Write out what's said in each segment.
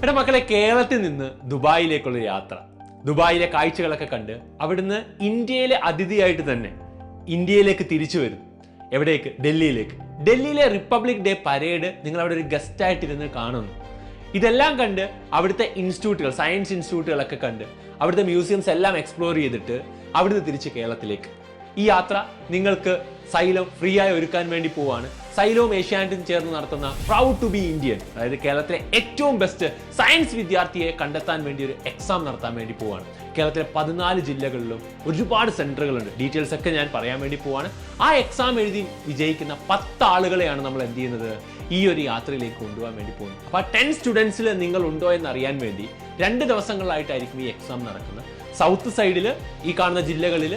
എന്റെ മക്കളെ, കേരളത്തിൽ നിന്ന് ദുബായിലേക്കുള്ള യാത്ര, ദുബായിലെ കാഴ്ചകളൊക്കെ കണ്ട് അവിടുന്ന് ഇന്ത്യയിലെ അതിഥിയായിട്ട് തന്നെ ഇന്ത്യയിലേക്ക് തിരിച്ചു വരും. എവിടേക്ക്? ഡൽഹിയിലേക്ക്. ഡൽഹിയിലെ റിപ്പബ്ലിക് ഡേ പരേഡ് നിങ്ങൾ അവിടെ ഒരു ഗസ്റ്റ് ആയിട്ടിരുന്ന് കാണുന്നു. ഇതെല്ലാം കണ്ട് അവിടുത്തെ ഇൻസ്റ്റിറ്റ്യൂട്ടുകൾ, സയൻസ് ഇൻസ്റ്റിറ്റ്യൂട്ടുകളൊക്കെ കണ്ട് അവിടുത്തെ മ്യൂസിയംസ് എല്ലാം എക്സ്പ്ലോർ ചെയ്തിട്ട് അവിടുന്ന് തിരിച്ച് കേരളത്തിലേക്ക്. ഈ യാത്ര നിങ്ങൾക്ക് സൈലം ഫ്രീ ആയി ഒരുക്കാൻ വേണ്ടി പോവാണ്. സൈലവും ഏഷ്യാനെറ്റും ചേർന്ന് നടത്തുന്ന പ്രൗഡ് ടു ബി ഇന്ത്യൻ, അതായത് കേരളത്തിലെ ഏറ്റവും ബെസ്റ്റ് സയൻസ് വിദ്യാർത്ഥിയെ കണ്ടെത്താൻ വേണ്ടി ഒരു എക്സാം നടത്താൻ വേണ്ടി പോവാണ്. കേരളത്തിലെ 14 ജില്ലകളിലും ഒരുപാട് സെന്ററുകളുണ്ട്. ഡീറ്റെയിൽസ് ഒക്കെ ഞാൻ പറയാൻ വേണ്ടി പോവാണ്. ആ എക്സാം എഴുതി വിജയിക്കുന്ന 10 ആളുകളെയാണ് നമ്മൾ എന്ത് ചെയ്യുന്നത്, ഈ ഒരു യാത്രയിലേക്ക് കൊണ്ടുപോകാൻ വേണ്ടി പോകുന്നത്. അപ്പോൾ 10 സ്റ്റുഡൻസിൽ നിങ്ങൾ ഉണ്ടോ എന്ന് അറിയാൻ വേണ്ടി 2 ദിവസങ്ങളിലായിട്ടായിരിക്കും ഈ എക്സാം നടക്കുന്നത്. സൗത്ത് സൈഡിൽ ഈ കാണുന്ന ജില്ലകളിൽ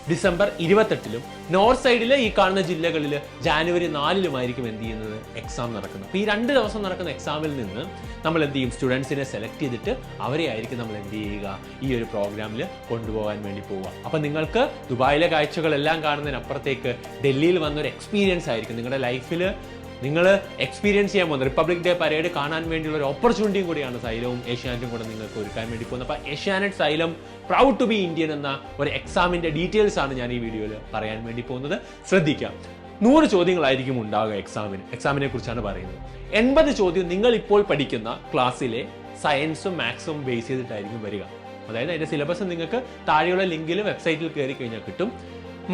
ഡിസംബർ 28-ലും, നോർത്ത് സൈഡിൽ ഈ കാണുന്ന ജില്ലകളിൽ ജാനുവരി 4-ലുമായിരിക്കും എന്ത് ചെയ്യുന്നത്, എക്സാം നടക്കുന്നത്. അപ്പോൾ ഈ 2 ദിവസം നടക്കുന്ന എക്സാമിൽ നിന്ന് നമ്മൾ എന്ത് ചെയ്യും, സ്റ്റുഡൻസിനെ സെലക്ട് ചെയ്തിട്ട് അവരെ ആയിരിക്കും നമ്മൾ എന്ത് ചെയ്യുക, ഈ ഒരു പ്രോഗ്രാമിൽ കൊണ്ടുപോകാൻ വേണ്ടി പോവുക. അപ്പം നിങ്ങൾക്ക് ദുബായിലെ കാഴ്ചകളെല്ലാം കാണുന്നതിനപ്പുറത്തേക്ക് ഡൽഹിയിൽ വന്നൊരു എക്സ്പീരിയൻസ് ആയിരിക്കും നിങ്ങളുടെ ലൈഫിൽ നിങ്ങൾ എക്സ്പീരിയൻസ് ചെയ്യാൻ പോകുന്നത്. റിപ്പബ്ലിക് ഡേ പരേഡ് കാണാൻ വേണ്ടിയുള്ള ഒരു ഓപ്പർച്യൂണിറ്റിയും കൂടിയാണ് സൈലവും ഏഷ്യാനെറ്റും കൂടെ നിങ്ങൾക്ക് ഒരുക്കാൻ വേണ്ടി പോകുന്നത്. അപ്പോൾ Asianet Xylem proud to be Indian എന്ന ഒരു എക്സാമിന്റെ ഡീറ്റെയിൽസ് ആണ് ഞാൻ ഈ വീഡിയോയിൽ പറയാൻ വേണ്ടി പോകുന്നത്. ശ്രദ്ധിക്കാം, 100 ചോദ്യങ്ങളായിരിക്കും ഉണ്ടാവുക എക്സാമിനെ കുറിച്ചാണ് പറയുന്നത്. 80 ചോദ്യം നിങ്ങൾ ഇപ്പോൾ പഠിക്കുന്ന ക്ലാസ്സിലെ സയൻസും മാത്സും ബേസ് ചെയ്തിട്ടായിരിക്കും വരിക. അതായത് അതിന്റെ സിലബസ് നിങ്ങൾക്ക് താഴെയുള്ള ലിങ്കിൽ വെബ്സൈറ്റിൽ കയറി കഴിഞ്ഞാൽ കിട്ടും.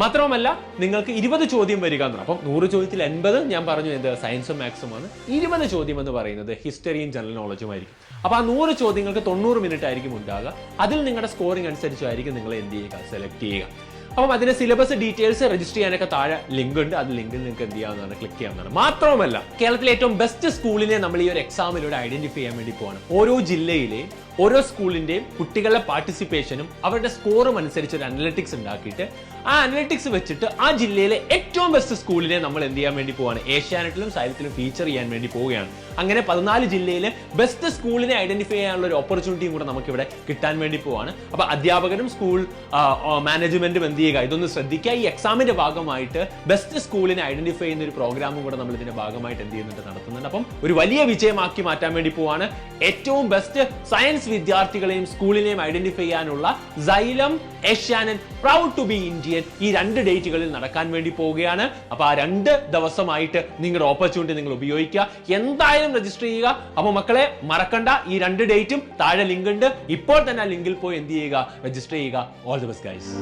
മാത്രമല്ല, നിങ്ങൾക്ക് 20 ചോദ്യം വരിക എന്ന്. അപ്പം 100 ചോദ്യത്തിൽ 80 ഞാൻ പറഞ്ഞു എന്ത്, സയൻസും മാത്സുമാണ്. 20 ചോദ്യം എന്ന് പറയുന്നത് ഹിസ്റ്ററിയും ജനറൽ നോളജും ആയിരിക്കും. അപ്പൊ ആ 100 ചോദ്യങ്ങൾക്ക് 90 മിനിറ്റ് ആയിരിക്കും ഉണ്ടാകുക. അതിൽ നിങ്ങളുടെ സ്കോറിംഗ് അനുസരിച്ചായിരിക്കും നിങ്ങൾ എന്ത് ചെയ്യുക, സെലക്ട് ചെയ്യുക. അപ്പം അതിന്റെ സിലബസ് ഡീറ്റെയിൽസ് രജിസ്റ്റർ ചെയ്യാനൊക്കെ താഴെ ലിങ്ക് ഉണ്ട്. അത് ലിങ്കിൽ നിങ്ങൾക്ക് എന്ത് ചെയ്യാവുന്നതാണ്, ക്ലിക്ക് ചെയ്യാവുന്നതാണ്. മാത്രമല്ല, കേരളത്തിലെ ഏറ്റവും ബെസ്റ്റ് സ്കൂളിനെ നമ്മൾ ഈ ഒരു എക്സാമിലൂടെ ഐഡന്റിഫൈ ചെയ്യാൻ വേണ്ടി പോവാണ്. ഓരോ ജില്ലയിലെ ഓരോ സ്കൂളിന്റെയും കുട്ടികളുടെ പാർട്ടിസിപ്പേഷനും അവരുടെ സ്കോറും അനുസരിച്ച് ഒരു അനലിറ്റിക്സ് ഉണ്ടാക്കിയിട്ട് ആ അനലിറ്റിക്സ് വെച്ചിട്ട് ആ ജില്ലയിലെ ഏറ്റവും ബെസ്റ്റ് സ്കൂളിനെ നമ്മൾ എന്ത് ചെയ്യാൻ വേണ്ടി പോവാണ്, ഏഷ്യാനെറ്റിലും സൈലത്തിലും ഫീച്ചർ ചെയ്യാൻ വേണ്ടി പോവുകയാണ്. അങ്ങനെ 14 ജില്ലയിലെ ബെസ്റ്റ് സ്കൂളിനെ ഐഡന്റിഫൈ ചെയ്യാനുള്ള ഒരു ഓപ്പർച്യൂണിറ്റിയും കൂടെ നമുക്ക് ഇവിടെ കിട്ടാൻ വേണ്ടി പോവാണ്. അപ്പൊ അധ്യാപകരും സ്കൂൾ മാനേജ്മെന്റും എന്ത് ചെയ്യുക, ഇതൊന്ന് ശ്രദ്ധിക്കുക. ഈ എക്സാമിന്റെ ഭാഗമായിട്ട് ബെസ്റ്റ് സ്കൂളിനെ ഐഡന്റിഫൈ ചെയ്യുന്ന ഒരു പ്രോഗ്രാമും കൂടെ നമ്മൾ ഇതിന്റെ ഭാഗമായിട്ട് എന്ത് ചെയ്യുന്നുണ്ട്, നടത്തുന്നുണ്ട്. അപ്പം ഒരു വലിയ വിജയമാക്കി മാറ്റാൻ വേണ്ടി പോവാണ്. ഏറ്റവും ബെസ്റ്റ് സയൻസ് വിദ്യാർത്ഥികളെയും സ്കൂളിനെയും ഐഡന്റിഫൈ ചെയ്യാനുള്ള Xylem Asianet proud to be Indian ഈ 2 ഡേറ്റുകളിൽ നടക്കാൻ വേണ്ടി പോവുകയാണ്. അപ്പൊ ആ 2 ദിവസമായിട്ട് നിങ്ങളുടെ ഓപ്പർച്യൂണിറ്റി നിങ്ങൾ ഉപയോഗിക്കുക. എന്തായാലും രജിസ്റ്റർ ചെയ്യുക. അപ്പൊ മക്കളെ മറക്കണ്ട, ഈ 2 ഡേറ്റും താഴെ ലിങ്ക് ഉണ്ട്. ഇപ്പോൾ തന്നെ ആ ലിങ്കിൽ പോയി എന്ത് ചെയ്യുക, രജിസ്റ്റർ ചെയ്യുക. All the best guys.